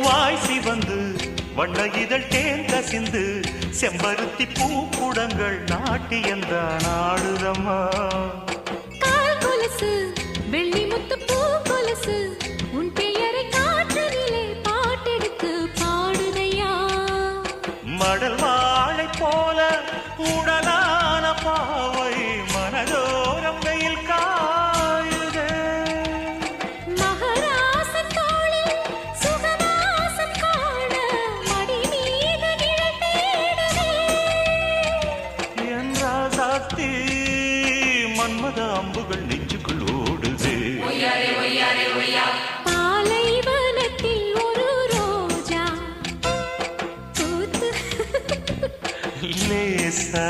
வாய் சிவந்து வண்ண இதழ் தேன் கசிந்து செம்பருத்தி பூக்குடங்கள் நாட்டியந்தான் ஆடுதம்மா. கால் கொலுசு வெள்ளி முத்து பூ கொலுசு உன் பெயரை காற்றினிலே பாட்டெடுத்து பாடுதையா. மடல் வாழை போல உடலான பாவை மனதோரம் வெயில் காயுதே. மகராசன் தோளில் சுகவாசம் காண மடி மீது நிழல் தேடுதே. என் ராசாத்தி மன்மத அம்புகள் நெஞ்சுக்குள் ஓடுதே. பாலைவனத்தில் ஒரு ரோஜா பூத்து லேசா